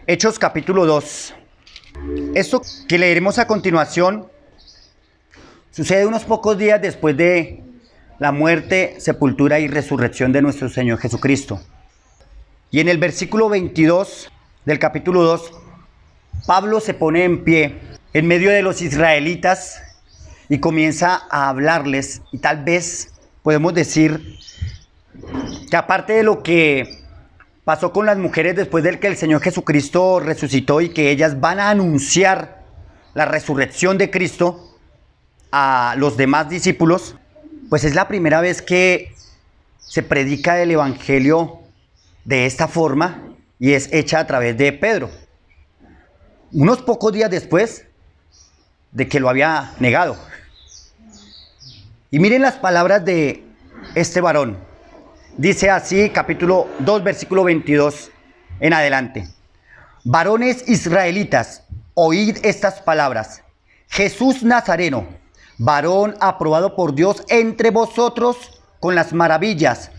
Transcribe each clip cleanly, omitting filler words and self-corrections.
Hechos capítulo 2. Esto que leeremos a continuación sucede unos pocos días después de la muerte, sepultura y resurrección de nuestro Señor Jesucristo. Y en el versículo 22 del capítulo 2, Pablo se pone en pie en medio de los israelitas y comienza a hablarles. Y tal vez podemos decir que aparte de lo que pasó con las mujeres después de que el Señor Jesucristo resucitó y que ellas van a anunciar la resurrección de Cristo a los demás discípulos, pues es la primera vez que se predica el evangelio de esta forma y es hecha a través de Pedro. Unos pocos días después de que lo había negado. Y miren las palabras de este varón. Dice así, capítulo 2, versículo 22 en adelante. Varones israelitas, oíd estas palabras. Jesús Nazareno, varón aprobado por Dios entre vosotros con las maravillas,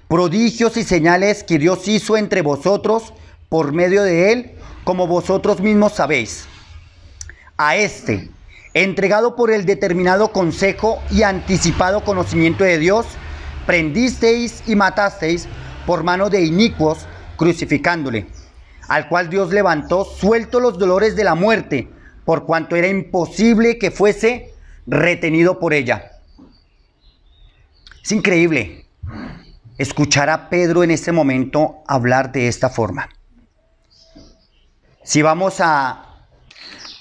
prodigios y señales que Dios hizo entre vosotros por medio de él, como vosotros mismos sabéis. A este, entregado por el determinado consejo y anticipado conocimiento de Dios, prendisteis y matasteis por mano de inicuos, crucificándole, al cual Dios levantó, suelto los dolores de la muerte, por cuanto era imposible que fuese retenido por ella. Es increíble escuchar a Pedro en este momento hablar de esta forma. Si vamos a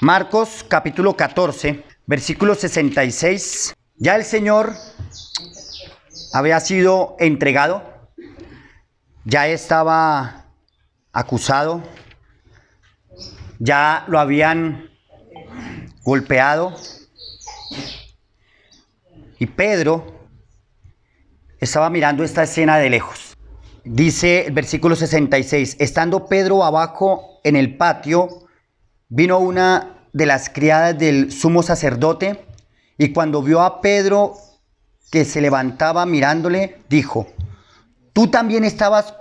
Marcos capítulo 14, versículo 66, ya el Señor había sido entregado, ya estaba acusado, ya lo habían golpeado y Pedro estaba mirando esta escena de lejos. Dice el versículo 66, estando Pedro abajo en el patio, vino una de las criadas del sumo sacerdote y cuando vio a Pedro que se levantaba mirándole, dijo, tú también estabas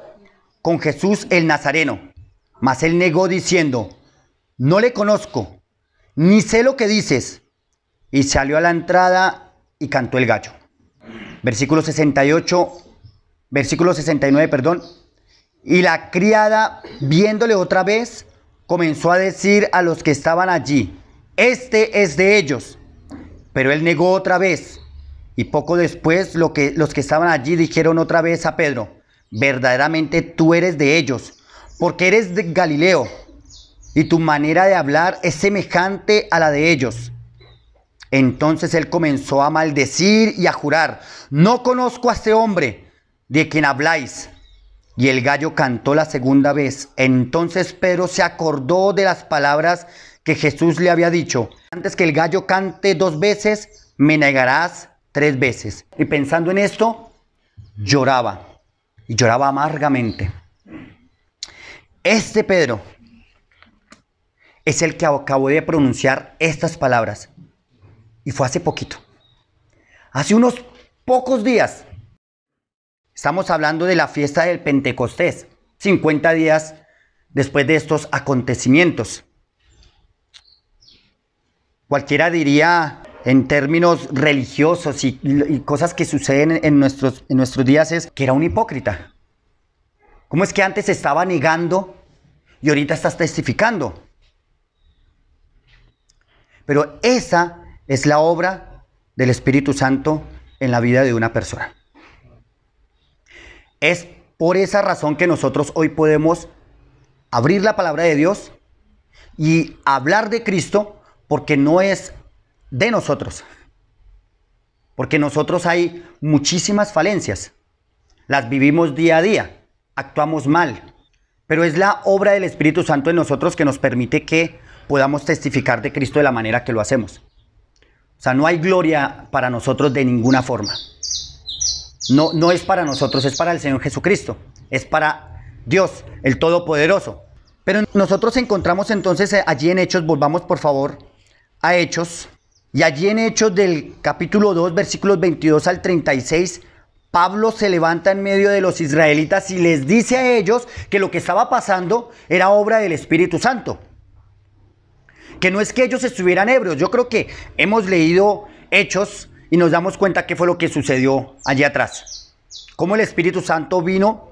con Jesús el Nazareno. Mas él negó diciendo, no le conozco, ni sé lo que dices. Y salió a la entrada y cantó el gallo. Versículo 69, perdón. Y la criada, viéndole otra vez, comenzó a decir a los que estaban allí, este es de ellos. Pero él negó otra vez. Y poco después los que estaban allí dijeron otra vez a Pedro, verdaderamente tú eres de ellos, porque eres de Galileo, y tu manera de hablar es semejante a la de ellos. Entonces él comenzó a maldecir y a jurar, no conozco a este hombre de quien habláis. Y el gallo cantó la segunda vez. Entonces Pedro se acordó de las palabras que Jesús le había dicho, antes que el gallo cante 2 veces, me negarás 3 veces. Y pensando en esto, lloraba. Y lloraba amargamente. Este Pedro es el que acabó de pronunciar estas palabras. Y fue hace poquito. Hace unos pocos días. Estamos hablando de la fiesta del Pentecostés. 50 días después de estos acontecimientos. Cualquiera diría, en términos religiosos y cosas que suceden en nuestros días, es que era un hipócrita. ¿Cómo es que antes estaba negando y ahorita estás testificando? Pero esa es la obra del Espíritu Santo en la vida de una persona. Es por esa razón que nosotros hoy podemos abrir la palabra de Dios y hablar de Cristo, porque no es de nosotros. Porque nosotros hay muchísimas falencias. Las vivimos día a día. Actuamos mal. Pero es la obra del Espíritu Santo en nosotros que nos permite que podamos testificar de Cristo de la manera que lo hacemos. O sea, no hay gloria para nosotros de ninguna forma. No es para nosotros, es para el Señor Jesucristo. Es para Dios, el Todopoderoso. Pero nosotros encontramos entonces allí en Hechos, volvamos por favor a Hechos. Y allí en Hechos del capítulo 2, versículos 22 al 36, Pablo se levanta en medio de los israelitas y les dice a ellos que lo que estaba pasando era obra del Espíritu Santo. Que no es que ellos estuvieran ebrios. Yo creo que hemos leído Hechos y nos damos cuenta qué fue lo que sucedió allí atrás. Cómo el Espíritu Santo vino,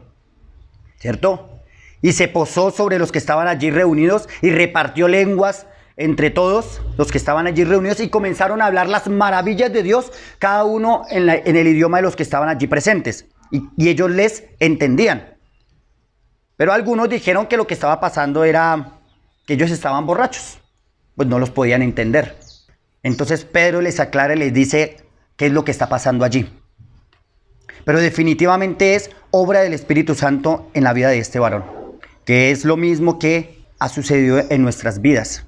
¿cierto? Y se posó sobre los que estaban allí reunidos y repartió lenguas entre todos los que estaban allí reunidos y comenzaron a hablar las maravillas de Dios, cada uno en el idioma de los que estaban allí presentes. Y ellos les entendían. Pero algunos dijeron que lo que estaba pasando era que ellos estaban borrachos. Pues no los podían entender. Entonces Pedro les aclara y les dice qué es lo que está pasando allí. Pero definitivamente es obra del Espíritu Santo en la vida de este varón, que es lo mismo que ha sucedido en nuestras vidas.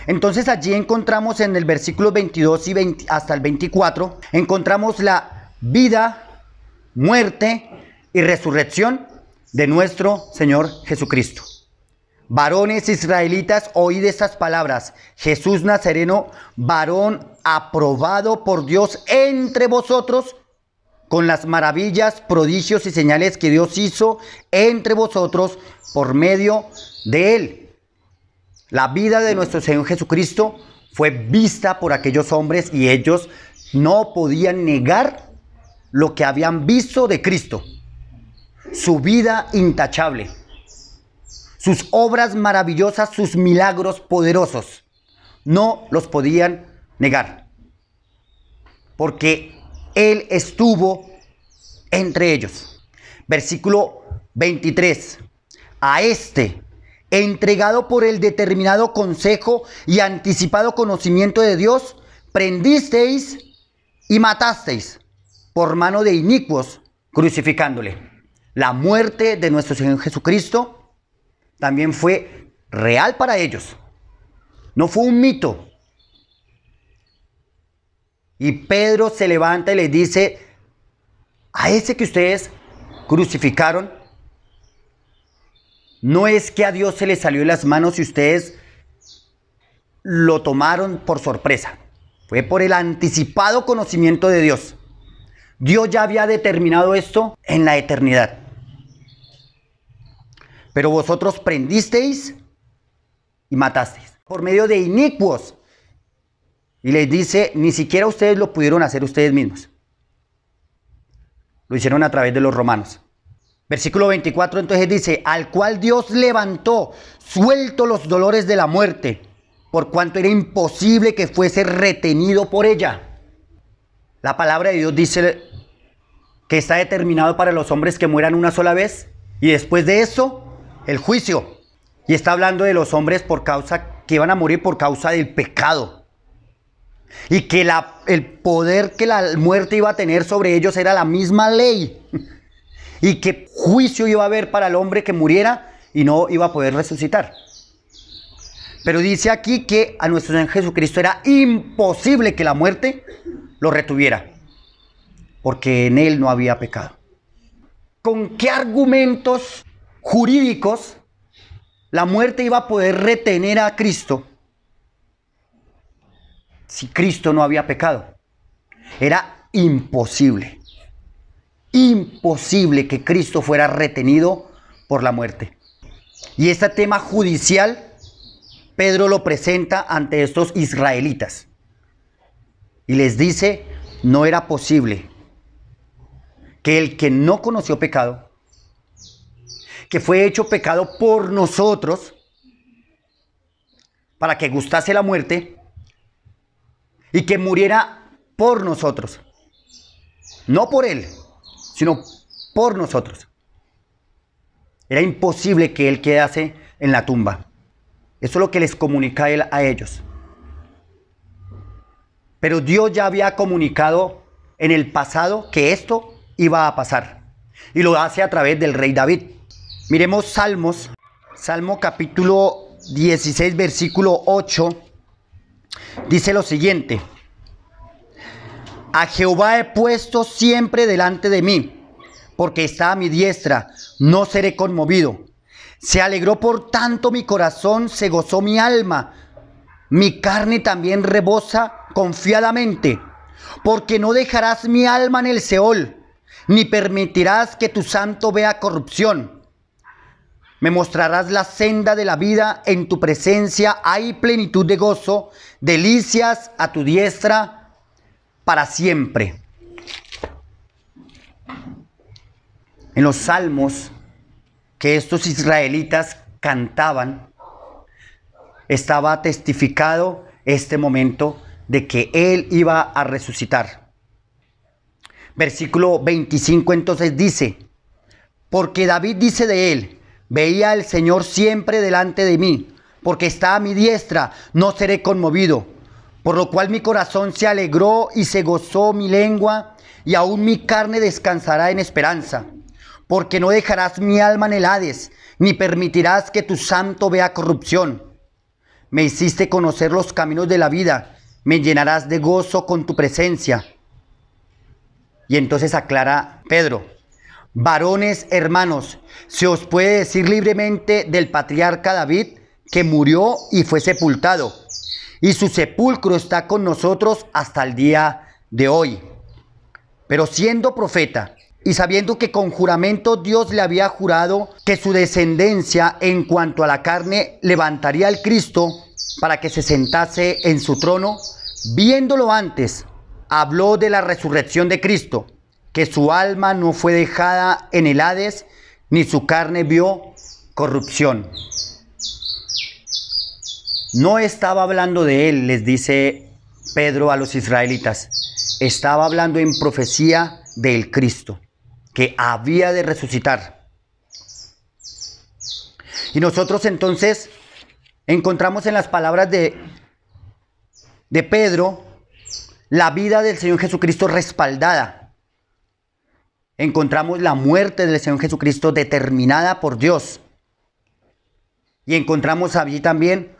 Entonces allí encontramos en el versículo 22 y hasta el 24, encontramos la vida, muerte y resurrección de nuestro Señor Jesucristo. Varones israelitas, oíd estas palabras: Jesús Nazareno, varón aprobado por Dios entre vosotros, con las maravillas, prodigios y señales que Dios hizo entre vosotros por medio de él. La vida de nuestro Señor Jesucristo fue vista por aquellos hombres y ellos no podían negar lo que habían visto de Cristo. Su vida intachable, sus obras maravillosas, sus milagros poderosos, no los podían negar, porque Él estuvo entre ellos. Versículo 23. A este, entregado por el determinado consejo y anticipado conocimiento de Dios, prendisteis y matasteis por mano de inicuos, crucificándole. La muerte de nuestro Señor Jesucristo también fue real para ellos. No fue un mito. Y Pedro se levanta y les dice: a ese que ustedes crucificaron, no es que a Dios se le salió de las manos y ustedes lo tomaron por sorpresa. Fue por el anticipado conocimiento de Dios. Dios ya había determinado esto en la eternidad. Pero vosotros prendisteis y matasteis por medio de inicuos. Y les dice, ni siquiera ustedes lo pudieron hacer ustedes mismos. Lo hicieron a través de los romanos. Versículo 24 entonces dice: al cual Dios levantó, suelto los dolores de la muerte, por cuanto era imposible que fuese retenido por ella. La palabra de Dios dice que está determinado para los hombres que mueran una sola vez y después de eso el juicio. Y está hablando de los hombres que iban a morir por causa del pecado. Y que el poder que la muerte iba a tener sobre ellos era la misma ley. Y que juicio iba a haber para el hombre que muriera y no iba a poder resucitar. Pero dice aquí que a nuestro Señor Jesucristo era imposible que la muerte lo retuviera, porque en él no había pecado. ¿Con qué argumentos jurídicos la muerte iba a poder retener a Cristo si Cristo no había pecado? Era imposible. Imposible que Cristo fuera retenido por la muerte. Y este tema judicial, Pedro lo presenta ante estos israelitas. Y les dice, no era posible que el que no conoció pecado, que fue hecho pecado por nosotros, para que gustase la muerte, y que muriera por nosotros. No por él, sino por nosotros. Era imposible que él quedase en la tumba. Eso es lo que les comunica él a ellos. Pero Dios ya había comunicado en el pasado que esto iba a pasar. Y lo hace a través del rey David. Miremos Salmos. Salmo capítulo 16, versículo 8. Dice lo siguiente: a Jehová he puesto siempre delante de mí, porque está a mi diestra, no seré conmovido. Se alegró por tanto mi corazón, se gozó mi alma. Mi carne también rebosa confiadamente, porque no dejarás mi alma en el Seol, ni permitirás que tu santo vea corrupción. Me mostrarás la senda de la vida, en tu presencia hay plenitud de gozo, delicias a tu diestra para siempre. En los salmos que estos israelitas cantaban, estaba testificado este momento de que Él iba a resucitar. Versículo 25 entonces dice, porque David dice de Él, veía al Señor siempre delante de mí, porque está a mi diestra, no seré conmovido. Por lo cual mi corazón se alegró y se gozó mi lengua, y aún mi carne descansará en esperanza. Porque no dejarás mi alma en el Hades, ni permitirás que tu santo vea corrupción. Me hiciste conocer los caminos de la vida, me llenarás de gozo con tu presencia. Y entonces aclara Pedro, varones hermanos, se os puede decir libremente del patriarca David, que murió y fue sepultado, y su sepulcro está con nosotros hasta el día de hoy. Pero siendo profeta, y sabiendo que con juramento Dios le había jurado que su descendencia en cuanto a la carne levantaría al Cristo para que se sentase en su trono, viéndolo antes, habló de la resurrección de Cristo, que su alma no fue dejada en el Hades, ni su carne vio corrupción. No estaba hablando de él, les dice Pedro a los israelitas. Estaba hablando en profecía del Cristo, que había de resucitar. Y nosotros entonces encontramos en las palabras de Pedro la vida del Señor Jesucristo respaldada. Encontramos la muerte del Señor Jesucristo determinada por Dios. Y encontramos allí también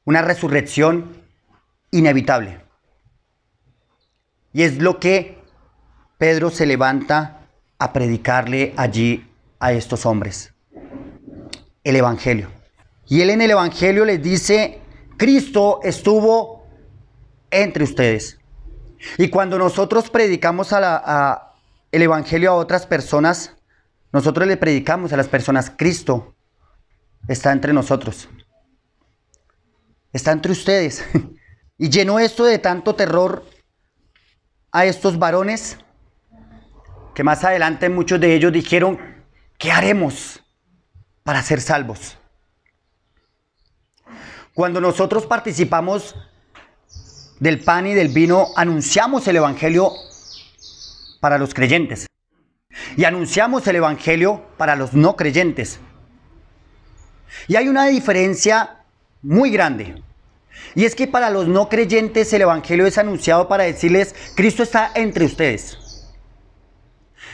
una resurrección inevitable. Y es lo que Pedro se levanta a predicarle allí a estos hombres. El Evangelio. Y él en el Evangelio les dice, Cristo estuvo entre ustedes. Y cuando nosotros predicamos el Evangelio a otras personas, nosotros le predicamos a las personas, Cristo está entre nosotros. Está entre ustedes. Y llenó esto de tanto terror a estos varones, que más adelante muchos de ellos dijeron, ¿qué haremos para ser salvos? Cuando nosotros participamos del pan y del vino, anunciamos el Evangelio para los creyentes. Y anunciamos el Evangelio para los no creyentes. Y hay una diferencia muy grande. Y es que para los no creyentes el Evangelio es anunciado para decirles, Cristo está entre ustedes.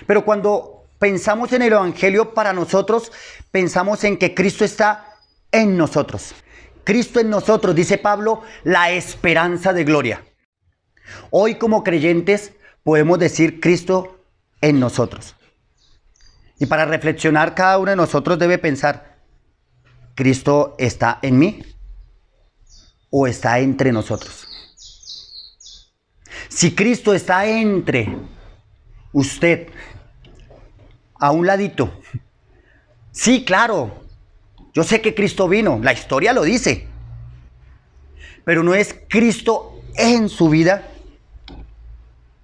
Pero cuando pensamos en el Evangelio para nosotros, pensamos en que Cristo está en nosotros. Cristo en nosotros, dice Pablo, la esperanza de gloria. Hoy como creyentes podemos decir Cristo en nosotros. Y para reflexionar, cada uno de nosotros debe pensar, ¿Cristo está en mí o está entre nosotros? Si Cristo está entre usted, a un ladito, sí, claro, yo sé que Cristo vino, la historia lo dice, pero no es Cristo en su vida.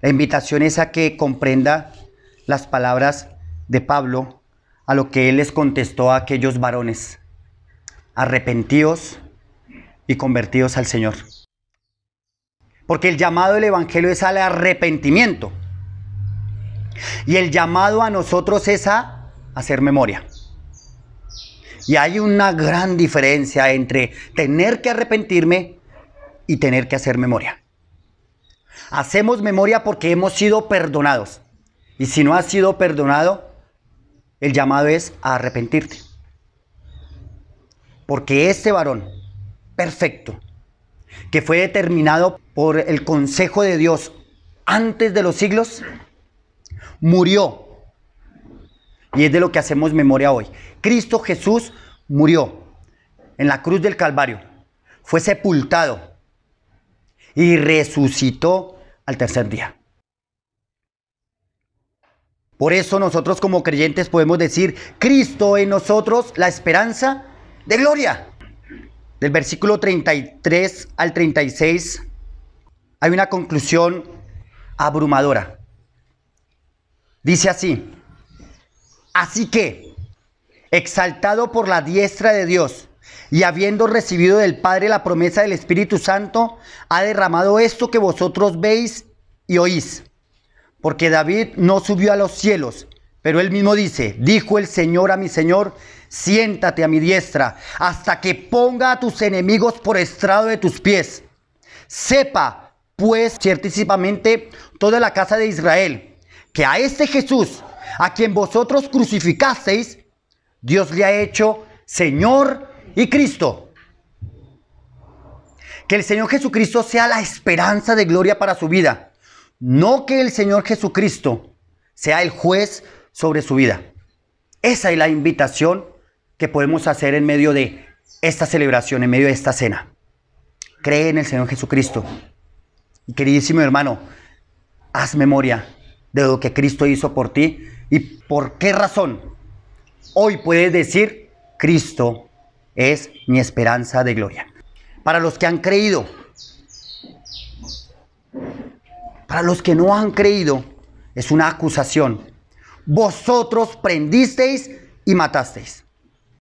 La invitación es a que comprenda las palabras de Pablo a lo que él les contestó a aquellos varones: arrepentíos y convertidos al Señor. Porque el llamado del Evangelio es al arrepentimiento. Y el llamado a nosotros es a hacer memoria. Y hay una gran diferencia entre tener que arrepentirme y tener que hacer memoria. Hacemos memoria porque hemos sido perdonados. Y si no has sido perdonado, el llamado es a arrepentirte. Porque este varón perfecto, que fue determinado por el consejo de Dios antes de los siglos, murió. Y es de lo que hacemos memoria hoy. Cristo Jesús murió en la cruz del Calvario, fue sepultado y resucitó al tercer día. Por eso nosotros como creyentes podemos decir, Cristo en nosotros, la esperanza de gloria. Del versículo 33 al 36 hay una conclusión abrumadora. Dice así: así que, exaltado por la diestra de Dios y habiendo recibido del Padre la promesa del Espíritu Santo, ha derramado esto que vosotros veis y oís. Porque David no subió a los cielos, pero él mismo dice, dijo el Señor a mi Señor, siéntate a mi diestra, hasta que ponga a tus enemigos por estrado de tus pies. Sepa, pues, ciertísimamente toda la casa de Israel, que a este Jesús, a quien vosotros crucificasteis, Dios le ha hecho Señor y Cristo. Que el Señor Jesucristo sea la esperanza de gloria para su vida. No que el Señor Jesucristo sea el juez sobre su vida. Esa es la invitación que podemos hacer en medio de esta celebración, en medio de esta cena. Cree en el Señor Jesucristo. Y queridísimo hermano, haz memoria de lo que Cristo hizo por ti y por qué razón hoy puedes decir, Cristo es mi esperanza de gloria. Para los que han creído, para los que no han creído, es una acusación. Vosotros prendisteis y matasteis.